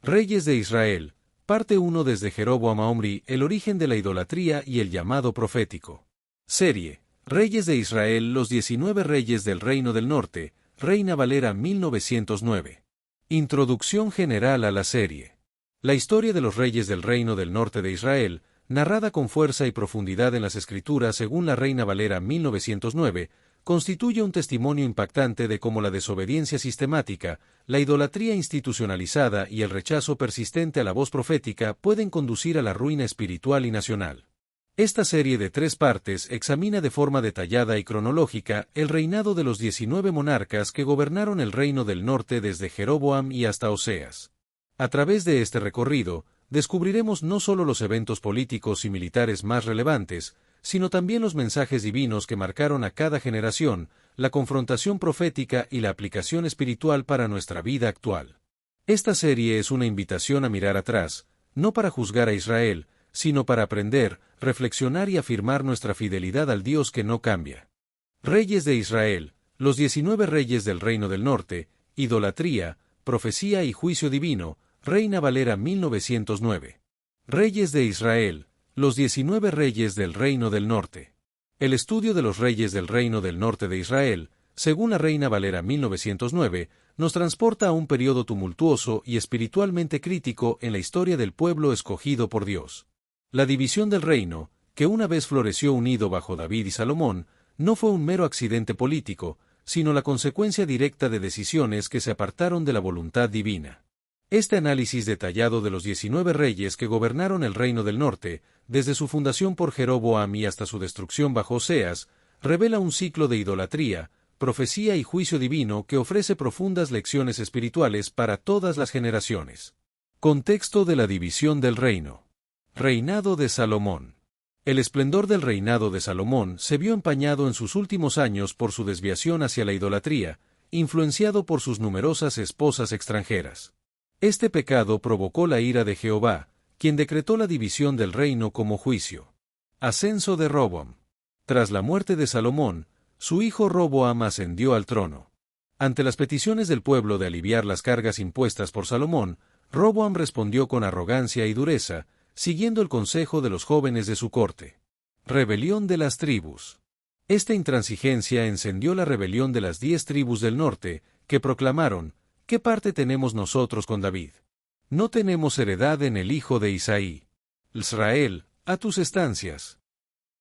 Reyes de Israel, parte 1 desde Jeroboam a Omri, el origen de la idolatría y el llamado profético. Serie, Reyes de Israel, los 19 reyes del Reino del Norte, Reina Valera 1909. Introducción general a la serie. La historia de los reyes del Reino del Norte de Israel, narrada con fuerza y profundidad en las Escrituras según la Reina Valera 1909, constituye un testimonio impactante de cómo la desobediencia sistemática, la idolatría institucionalizada y el rechazo persistente a la voz profética pueden conducir a la ruina espiritual y nacional. Esta serie de 3 partes examina de forma detallada y cronológica el reinado de los 19 monarcas que gobernaron el Reino del Norte desde Jeroboam y hasta Oseas. A través de este recorrido, descubriremos no solo los eventos políticos y militares más relevantes, sino también los mensajes divinos que marcaron a cada generación, la confrontación profética y la aplicación espiritual para nuestra vida actual. Esta serie es una invitación a mirar atrás, no para juzgar a Israel, sino para aprender, reflexionar y afirmar nuestra fidelidad al Dios que no cambia. Reyes de Israel, los 19 reyes del Reino del Norte, idolatría, profecía y juicio divino, Reina Valera 1909. Reyes de Israel, los 19 reyes del Reino del Norte. El estudio de los reyes del Reino del Norte de Israel, según la Reina Valera 1909, nos transporta a un periodo tumultuoso y espiritualmente crítico en la historia del pueblo escogido por Dios. La división del reino, que una vez floreció unido bajo David y Salomón, no fue un mero accidente político, sino la consecuencia directa de decisiones que se apartaron de la voluntad divina. Este análisis detallado de los 19 reyes que gobernaron el Reino del Norte, desde su fundación por Jeroboam y hasta su destrucción bajo Oseas, revela un ciclo de idolatría, profecía y juicio divino que ofrece profundas lecciones espirituales para todas las generaciones. Contexto de la división del reino. Reinado de Salomón. El esplendor del reinado de Salomón se vio empañado en sus últimos años por su desviación hacia la idolatría, influenciado por sus numerosas esposas extranjeras. Este pecado provocó la ira de Jehová, quien decretó la división del reino como juicio. Ascenso de Roboam. Tras la muerte de Salomón, su hijo Roboam ascendió al trono. Ante las peticiones del pueblo de aliviar las cargas impuestas por Salomón, Roboam respondió con arrogancia y dureza, siguiendo el consejo de los jóvenes de su corte. Rebelión de las tribus. Esta intransigencia encendió la rebelión de las 10 tribus del norte, que proclamaron: ¿qué parte tenemos nosotros con David? No tenemos heredad en el hijo de Isaí. Israel, a tus estancias.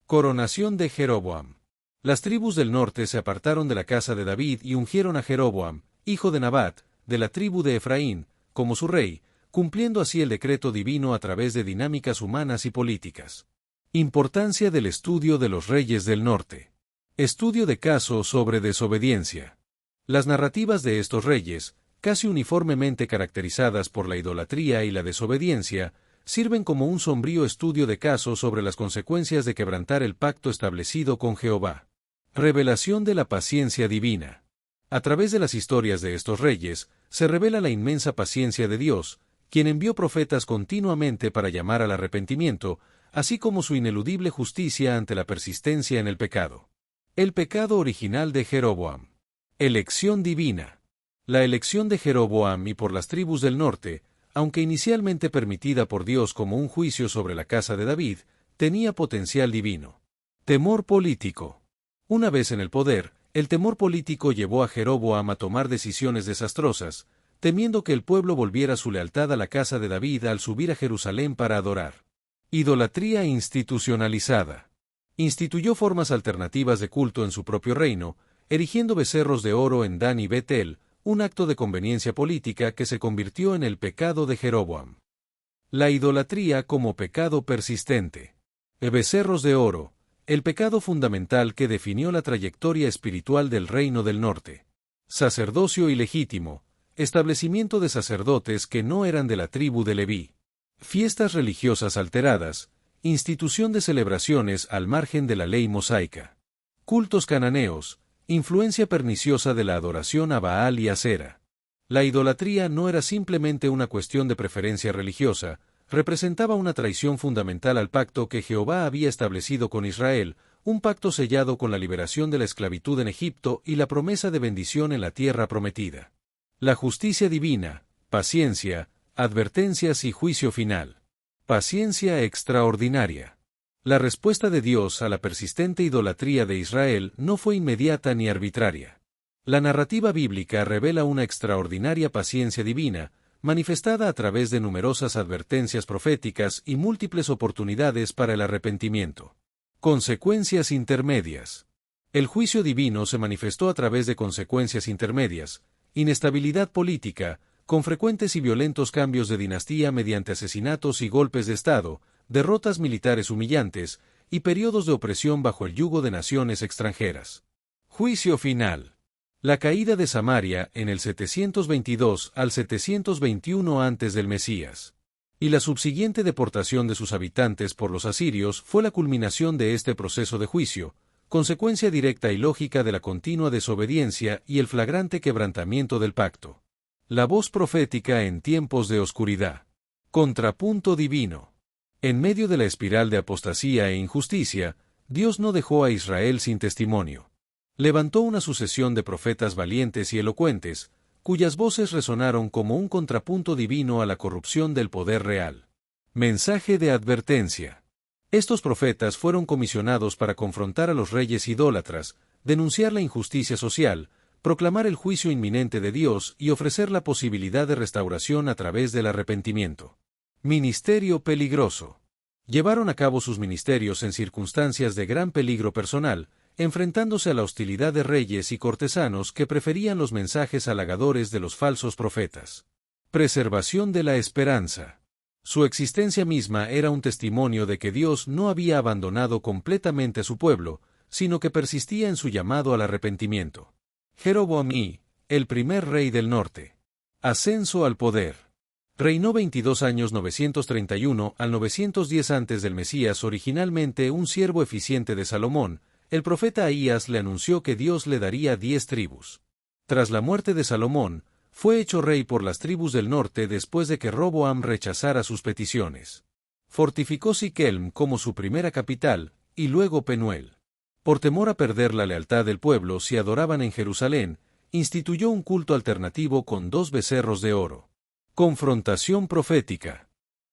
Coronación de Jeroboam. Las tribus del norte se apartaron de la casa de David y ungieron a Jeroboam, hijo de Nabat, de la tribu de Efraín, como su rey, cumpliendo así el decreto divino a través de dinámicas humanas y políticas. Importancia del estudio de los reyes del norte. Estudio de caso sobre desobediencia. Las narrativas de estos reyes, casi uniformemente caracterizadas por la idolatría y la desobediencia, sirven como un sombrío estudio de caso sobre las consecuencias de quebrantar el pacto establecido con Jehová. Revelación de la paciencia divina. A través de las historias de estos reyes, se revela la inmensa paciencia de Dios, quien envió profetas continuamente para llamar al arrepentimiento, así como su ineludible justicia ante la persistencia en el pecado. El pecado original de Jeroboam. Elección divina. La elección de Jeroboam y por las tribus del norte, aunque inicialmente permitida por Dios como un juicio sobre la casa de David, tenía potencial divino. Temor político. Una vez en el poder, el temor político llevó a Jeroboam a tomar decisiones desastrosas, temiendo que el pueblo volviera su lealtad a la casa de David al subir a Jerusalén para adorar. Idolatría institucionalizada. Instituyó formas alternativas de culto en su propio reino, erigiendo becerros de oro en Dan y Betel, un acto de conveniencia política que se convirtió en el pecado de Jeroboam. La idolatría como pecado persistente. Becerros de oro, el pecado fundamental que definió la trayectoria espiritual del Reino del Norte. Sacerdocio ilegítimo, establecimiento de sacerdotes que no eran de la tribu de Leví. Fiestas religiosas alteradas, institución de celebraciones al margen de la ley mosaica. Cultos cananeos, influencia perniciosa de la adoración a Baal y Asera. La idolatría no era simplemente una cuestión de preferencia religiosa, representaba una traición fundamental al pacto que Jehová había establecido con Israel, un pacto sellado con la liberación de la esclavitud en Egipto y la promesa de bendición en la tierra prometida. La justicia divina, paciencia, Advertencias y juicio final. Paciencia extraordinaria. La respuesta de Dios a la persistente idolatría de Israel no fue inmediata ni arbitraria. La narrativa bíblica revela una extraordinaria paciencia divina, manifestada a través de numerosas advertencias proféticas y múltiples oportunidades para el arrepentimiento. Consecuencias intermedias. El juicio divino se manifestó a través de consecuencias intermedias, inestabilidad política, con frecuentes y violentos cambios de dinastía mediante asesinatos y golpes de Estado, derrotas militares humillantes, y periodos de opresión bajo el yugo de naciones extranjeras. Juicio final. La caída de Samaria en el 722 al 721 antes del Mesías, y la subsiguiente deportación de sus habitantes por los asirios fue la culminación de este proceso de juicio, consecuencia directa y lógica de la continua desobediencia y el flagrante quebrantamiento del pacto. La voz profética en tiempos de oscuridad. Contrapunto divino. En medio de la espiral de apostasía e injusticia, Dios no dejó a Israel sin testimonio. Levantó una sucesión de profetas valientes y elocuentes, cuyas voces resonaron como un contrapunto divino a la corrupción del poder real. Mensaje de advertencia. Estos profetas fueron comisionados para confrontar a los reyes idólatras, denunciar la injusticia social, proclamar el juicio inminente de Dios y ofrecer la posibilidad de restauración a través del arrepentimiento. Ministerio peligroso. Llevaron a cabo sus ministerios en circunstancias de gran peligro personal, enfrentándose a la hostilidad de reyes y cortesanos que preferían los mensajes halagadores de los falsos profetas. Preservación de la esperanza. Su existencia misma era un testimonio de que Dios no había abandonado completamente a su pueblo, sino que persistía en su llamado al arrepentimiento. Jeroboam I, el primer rey del norte. Ascenso al poder. Reinó 22 años 931 al 910 antes del Mesías, originalmente un siervo eficiente de Salomón. El profeta Ahías le anunció que Dios le daría 10 tribus. Tras la muerte de Salomón, fue hecho rey por las tribus del norte después de que Roboam rechazara sus peticiones. Fortificó Siquelm como su primera capital, y luego Penuel. Por temor a perder la lealtad del pueblo si adoraban en Jerusalén, instituyó un culto alternativo con 2 becerros de oro. Confrontación profética.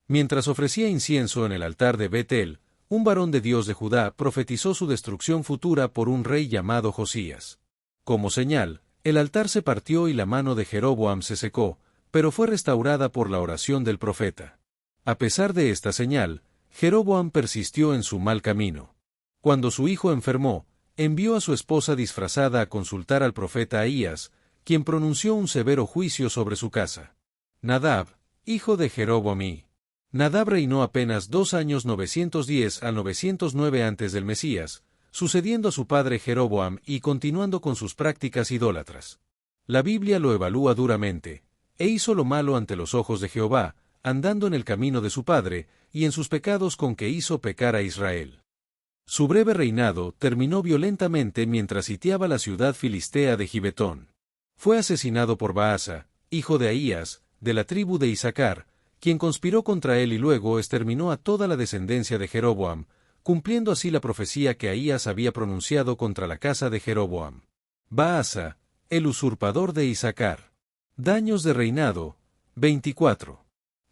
Mientras ofrecía incienso en el altar de Betel, un varón de Dios de Judá profetizó su destrucción futura por un rey llamado Josías. Como señal, el altar se partió y la mano de Jeroboam se secó, pero fue restaurada por la oración del profeta. A pesar de esta señal, Jeroboam persistió en su mal camino. Cuando su hijo enfermó, envió a su esposa disfrazada a consultar al profeta Ahías, quien pronunció un severo juicio sobre su casa. Nadab, hijo de Jeroboam I. Nadab reinó apenas 2 años 910 al 909 antes del Mesías, sucediendo a su padre Jeroboam y continuando con sus prácticas idólatras. La Biblia lo evalúa duramente, e hizo lo malo ante los ojos de Jehová, andando en el camino de su padre, y en sus pecados con que hizo pecar a Israel. Su breve reinado terminó violentamente mientras sitiaba la ciudad filistea de Gibetón. Fue asesinado por Baasa, hijo de Ahías, de la tribu de Isaacar, quien conspiró contra él y luego exterminó a toda la descendencia de Jeroboam, cumpliendo así la profecía que Ahías había pronunciado contra la casa de Jeroboam. Baasa, el usurpador de Isaacar. Daños de reinado. 24.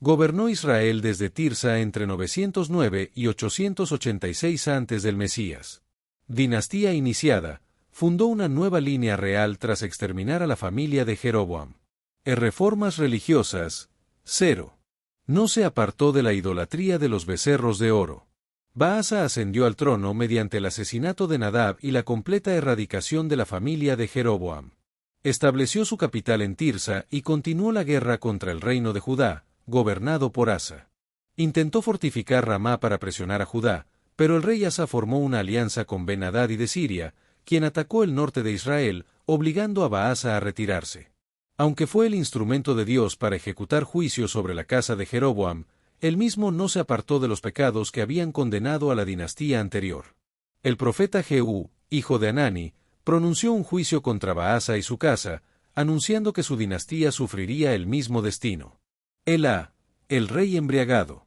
Gobernó Israel desde Tirsa entre 909 y 886 antes del Mesías. Dinastía iniciada, fundó una nueva línea real tras exterminar a la familia de Jeroboam. Reformas religiosas. 0. No se apartó de la idolatría de los becerros de oro. Baasa ascendió al trono mediante el asesinato de Nadab y la completa erradicación de la familia de Jeroboam. Estableció su capital en Tirsa y continuó la guerra contra el reino de Judá, gobernado por Asa. Intentó fortificar Ramá para presionar a Judá, pero el rey Asa formó una alianza con Ben-Hadad y de Siria, quien atacó el norte de Israel, obligando a Baasa a retirarse. Aunque fue el instrumento de Dios para ejecutar juicio sobre la casa de Jeroboam, él mismo no se apartó de los pecados que habían condenado a la dinastía anterior. El profeta Jehú, hijo de Hanani, pronunció un juicio contra Baasa y su casa, anunciando que su dinastía sufriría el mismo destino. Elá, el rey embriagado.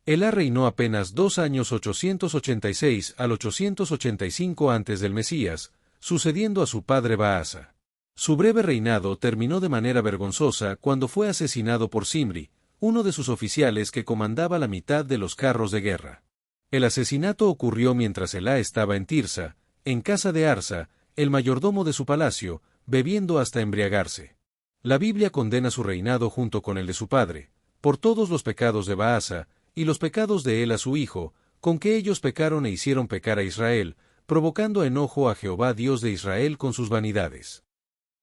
Elá reinó apenas 2 años 886 al 885 antes del Mesías, sucediendo a su padre Baasa. Su breve reinado terminó de manera vergonzosa cuando fue asesinado por Zimri, uno de sus oficiales que comandaba la mitad de los carros de guerra. El asesinato ocurrió mientras Elá estaba en Tirsa, en casa de Arsa, el mayordomo de su palacio, bebiendo hasta embriagarse. La Biblia condena su reinado junto con el de su padre, por todos los pecados de Baasa, y los pecados de Ela su hijo, con que ellos pecaron e hicieron pecar a Israel, provocando enojo a Jehová Dios de Israel con sus vanidades.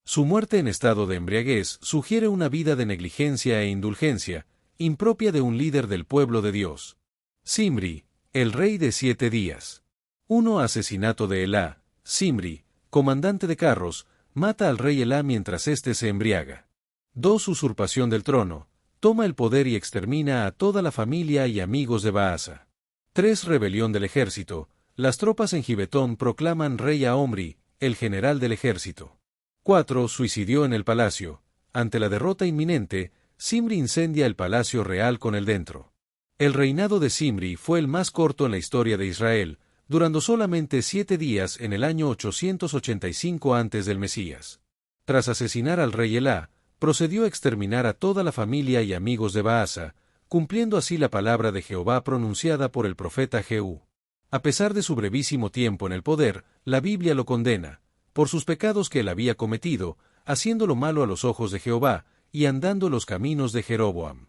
Su muerte en estado de embriaguez sugiere una vida de negligencia e indulgencia, impropia de un líder del pueblo de Dios. Zimri, el rey de 7 días. 1. Asesinato de Elá. Zimri, comandante de carros, mata al rey Elá mientras éste se embriaga. 2. Usurpación del trono. Toma el poder y extermina a toda la familia y amigos de Baasa. 3. Rebelión del ejército. Las tropas en Gibetón proclaman rey a Omri, el general del ejército. 4. Suicidio en el palacio. Ante la derrota inminente, Zimri incendia el palacio real con él dentro. El reinado de Zimri fue el más corto en la historia de Israel, durando solamente 7 días en el año 885 antes del Mesías. Tras asesinar al rey Elá, procedió a exterminar a toda la familia y amigos de Baasa, cumpliendo así la palabra de Jehová pronunciada por el profeta Jehú. A pesar de su brevísimo tiempo en el poder, la Biblia lo condena, por sus pecados que él había cometido, haciendo lo malo a los ojos de Jehová, y andando los caminos de Jeroboam.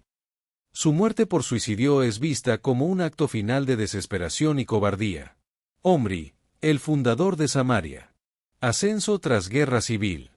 Su muerte por suicidio es vista como un acto final de desesperación y cobardía. Omri, el fundador de Samaria. Ascenso tras guerra civil.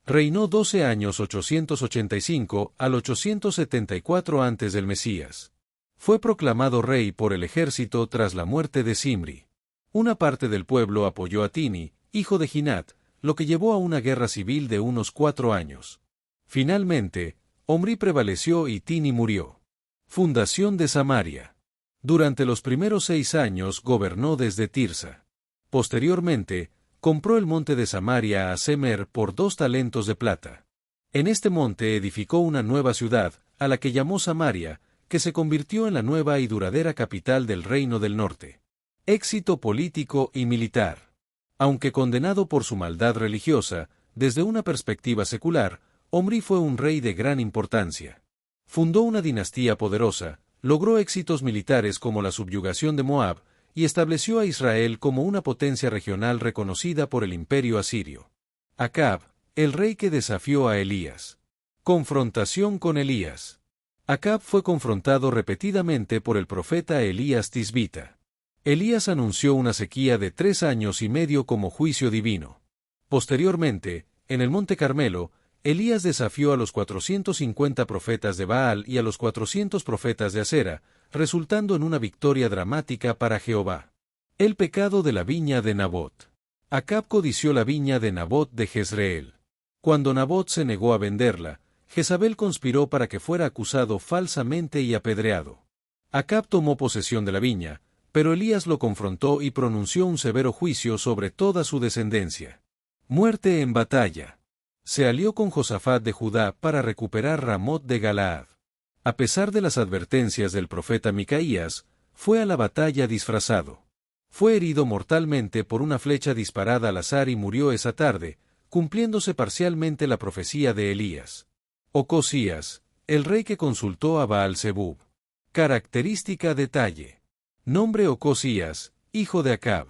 Reinó 12 años 885 al 874 antes del Mesías. Fue proclamado rey por el ejército tras la muerte de Zimri. Una parte del pueblo apoyó a Tini, hijo de Ginat, lo que llevó a una guerra civil de unos 4 años. Finalmente, Omri prevaleció y Tini murió. Fundación de Samaria. Durante los primeros 6 años gobernó desde Tirsa. Posteriormente, compró el monte de Samaria a Semer por 2 talentos de plata. En este monte edificó una nueva ciudad, a la que llamó Samaria, que se convirtió en la nueva y duradera capital del Reino del Norte. Éxito político y militar. Aunque condenado por su maldad religiosa, desde una perspectiva secular, Omri fue un rey de gran importancia. Fundó una dinastía poderosa, logró éxitos militares como la subyugación de Moab, y estableció a Israel como una potencia regional reconocida por el imperio asirio. Acab, el rey que desafió a Elías. Confrontación con Elías. Acab fue confrontado repetidamente por el profeta Elías Tisbita. Elías anunció una sequía de 3 años y medio como juicio divino. Posteriormente, en el monte Carmelo, Elías desafió a los 450 profetas de Baal y a los 400 profetas de Asera, resultando en una victoria dramática para Jehová. El pecado de la viña de Nabot. Acab codició la viña de Nabot de Jezreel. Cuando Nabot se negó a venderla, Jezabel conspiró para que fuera acusado falsamente y apedreado. Acab tomó posesión de la viña, pero Elías lo confrontó y pronunció un severo juicio sobre toda su descendencia. Muerte en batalla. Se alió con Josafat de Judá para recuperar Ramot de Galaad. A pesar de las advertencias del profeta Micaías, fue a la batalla disfrazado. Fue herido mortalmente por una flecha disparada al azar y murió esa tarde, cumpliéndose parcialmente la profecía de Elías. Ocosías, el rey que consultó a Baal-Zebub. Característica detalle. Nombre Ocosías, hijo de Acab.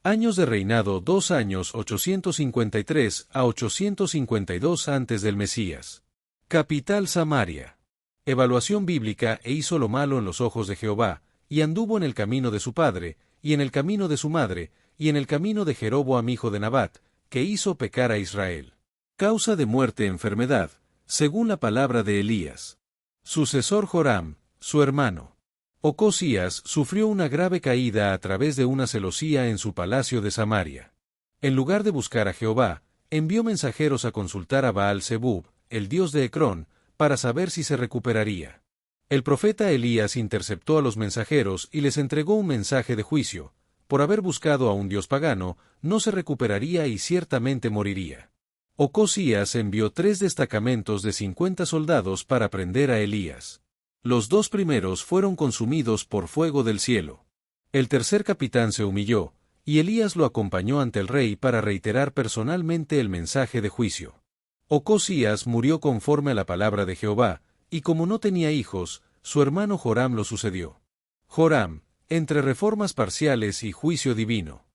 Años de reinado 2 años 853 a 852 antes del Mesías. Capital Samaria. Evaluación bíblica: e hizo lo malo en los ojos de Jehová, y anduvo en el camino de su padre, y en el camino de su madre, y en el camino de Jeroboam hijo de Nabat, que hizo pecar a Israel. Causa de muerte: enfermedad, según la palabra de Elías. Sucesor: Joram, su hermano. Ocosías sufrió una grave caída a través de una celosía en su palacio de Samaria. En lugar de buscar a Jehová, envió mensajeros a consultar a Baal-Zebub, el dios de Ecrón, para saber si se recuperaría. El profeta Elías interceptó a los mensajeros y les entregó un mensaje de juicio: por haber buscado a un dios pagano, no se recuperaría y ciertamente moriría. Ocosías envió 3 destacamentos de 50 soldados para prender a Elías. Los 2 primeros fueron consumidos por fuego del cielo. El tercer capitán se humilló, y Elías lo acompañó ante el rey para reiterar personalmente el mensaje de juicio. Ocosías murió conforme a la palabra de Jehová, y como no tenía hijos, su hermano Joram lo sucedió. Joram, entre reformas parciales y juicio divino.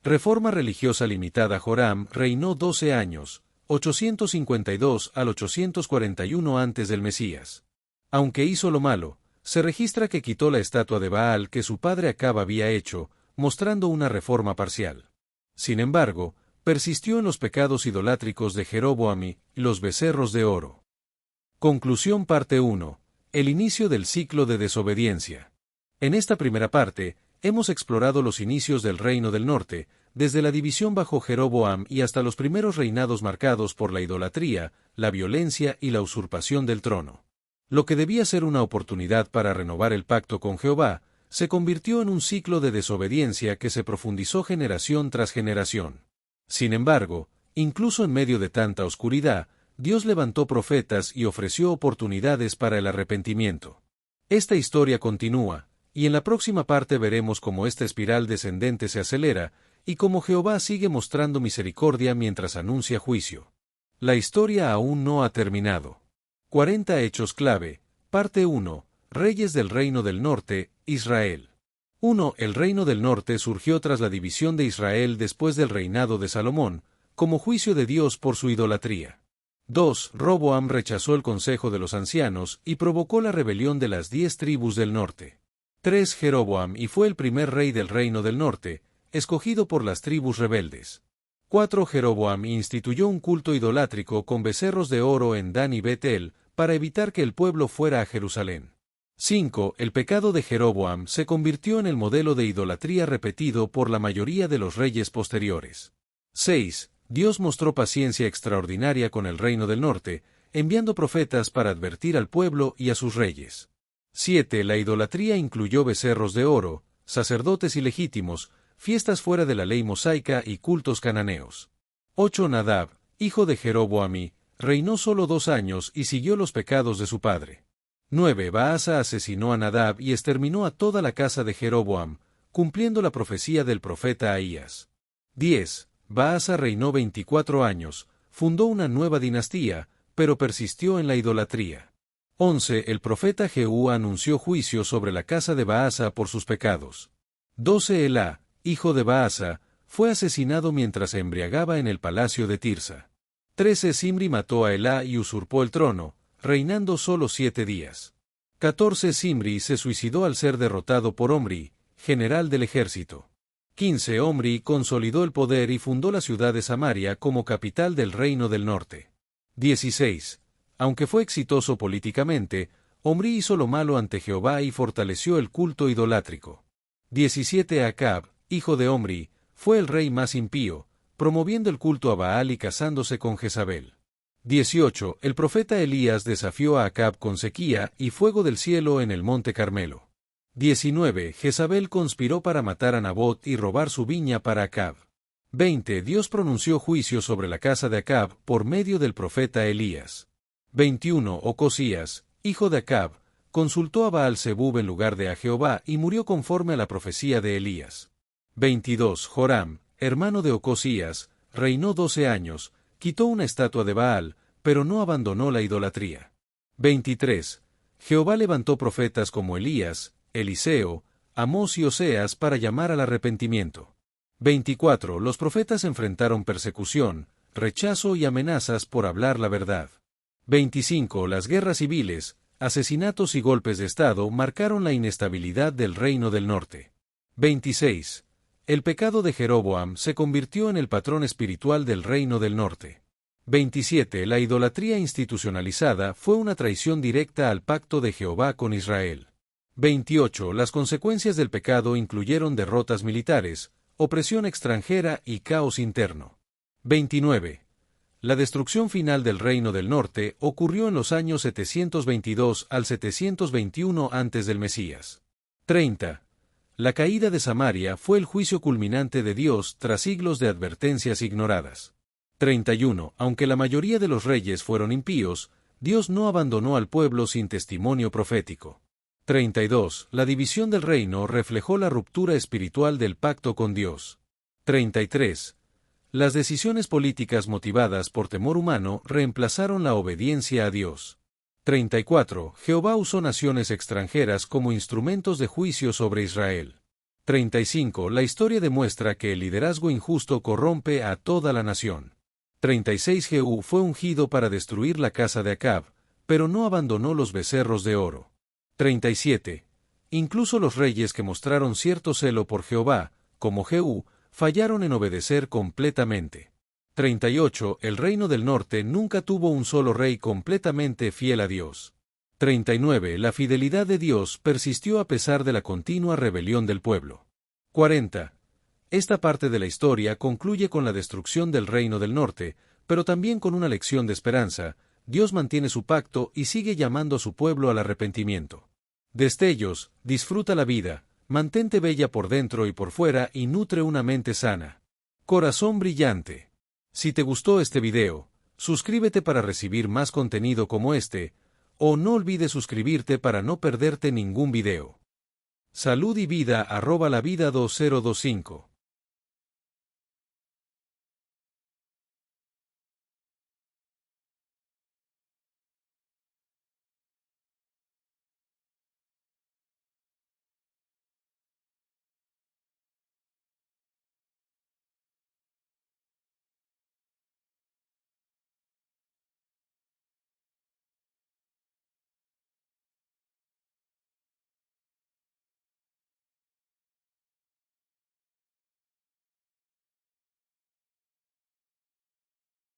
Reforma religiosa limitada. Joram reinó 12 años, 852 al 841 antes del Mesías. Aunque hizo lo malo, se registra que quitó la estatua de Baal que su padre Acab había hecho, mostrando una reforma parcial. Sin embargo, persistió en los pecados idolátricos de Jeroboam y los becerros de oro. Conclusión. Parte 1. El inicio del ciclo de desobediencia. En esta primera parte, hemos explorado los inicios del Reino del Norte, desde la división bajo Jeroboam y hasta los primeros reinados marcados por la idolatría, la violencia y la usurpación del trono. Lo que debía ser una oportunidad para renovar el pacto con Jehová, se convirtió en un ciclo de desobediencia que se profundizó generación tras generación. Sin embargo, incluso en medio de tanta oscuridad, Dios levantó profetas y ofreció oportunidades para el arrepentimiento. Esta historia continúa, y en la próxima parte veremos cómo esta espiral descendente se acelera, y cómo Jehová sigue mostrando misericordia mientras anuncia juicio. La historia aún no ha terminado. 40 hechos clave. Parte 1. Reyes del Reino del Norte, Israel. 1. El Reino del Norte surgió tras la división de Israel después del reinado de Salomón, como juicio de Dios por su idolatría. 2. Roboam rechazó el consejo de los ancianos y provocó la rebelión de las 10 tribus del norte. 3. Jeroboam y fue el primer rey del Reino del Norte, escogido por las tribus rebeldes. 4. Jeroboam instituyó un culto idolátrico con becerros de oro en Dan y Betel, para evitar que el pueblo fuera a Jerusalén. 5. El pecado de Jeroboam se convirtió en el modelo de idolatría repetido por la mayoría de los reyes posteriores. 6. Dios mostró paciencia extraordinaria con el Reino del Norte, enviando profetas para advertir al pueblo y a sus reyes. 7. La idolatría incluyó becerros de oro, sacerdotes ilegítimos, fiestas fuera de la ley mosaica y cultos cananeos. 8. Nadab, hijo de Jeroboam, reinó solo 2 años y siguió los pecados de su padre. 9. Baasa asesinó a Nadab y exterminó a toda la casa de Jeroboam, cumpliendo la profecía del profeta Ahías. 10. Baasa reinó 24 años, fundó una nueva dinastía, pero persistió en la idolatría. 11. El profeta Jehú anunció juicio sobre la casa de Baasa por sus pecados. 12. Elá, hijo de Baasa, fue asesinado mientras se embriagaba en el palacio de Tirsa. 13. Zimri mató a Elá y usurpó el trono, reinando solo 7 días. 14. Zimri se suicidó al ser derrotado por Omri, general del ejército. 15. Omri consolidó el poder y fundó la ciudad de Samaria como capital del Reino del Norte. 16. Aunque fue exitoso políticamente, Omri hizo lo malo ante Jehová y fortaleció el culto idolátrico. 17. Acab, hijo de Omri, fue el rey más impío, promoviendo el culto a Baal y casándose con Jezabel. 18. El profeta Elías desafió a Acab con sequía y fuego del cielo en el monte Carmelo. 19. Jezabel conspiró para matar a Nabot y robar su viña para Acab. 20. Dios pronunció juicio sobre la casa de Acab por medio del profeta Elías. 21. Ocosías, hijo de Acab, consultó a Baal-Zebub en lugar de a Jehová y murió conforme a la profecía de Elías. 22. Joram, hermano de Ocosías, reinó 12 años, quitó una estatua de Baal, pero no abandonó la idolatría. 23. Jehová levantó profetas como Elías, Eliseo, Amós y Oseas para llamar al arrepentimiento. 24. Los profetas enfrentaron persecución, rechazo y amenazas por hablar la verdad. 25. Las guerras civiles, asesinatos y golpes de Estado marcaron la inestabilidad del Reino del Norte. 26. El pecado de Jeroboam se convirtió en el patrón espiritual del Reino del Norte. 27. La idolatría institucionalizada fue una traición directa al pacto de Jehová con Israel. 28. Las consecuencias del pecado incluyeron derrotas militares, opresión extranjera y caos interno. 29. La destrucción final del Reino del Norte ocurrió en los años 722 al 721 antes del Mesías. 30. La caída de Samaria fue el juicio culminante de Dios tras siglos de advertencias ignoradas. 31. Aunque la mayoría de los reyes fueron impíos, Dios no abandonó al pueblo sin testimonio profético. 32. La división del reino reflejó la ruptura espiritual del pacto con Dios. 33. Las decisiones políticas motivadas por temor humano reemplazaron la obediencia a Dios. 34. Jehová usó naciones extranjeras como instrumentos de juicio sobre Israel. 35. La historia demuestra que el liderazgo injusto corrompe a toda la nación. 36. Jehú fue ungido para destruir la casa de Acab, pero no abandonó los becerros de oro. 37. Incluso los reyes que mostraron cierto celo por Jehová, como Jehú, fallaron en obedecer completamente. 38. El reino del norte nunca tuvo un solo rey completamente fiel a Dios. 39. La fidelidad de Dios persistió a pesar de la continua rebelión del pueblo. 40. Esta parte de la historia concluye con la destrucción del reino del norte, pero también con una lección de esperanza. Dios mantiene su pacto y sigue llamando a su pueblo al arrepentimiento. Destellos, disfruta la vida, mantente bella por dentro y por fuera y nutre una mente sana. Corazón brillante. Si te gustó este video, suscríbete para recibir más contenido como este, o no olvides suscribirte para no perderte ningún video. Salud y vida @lavida2025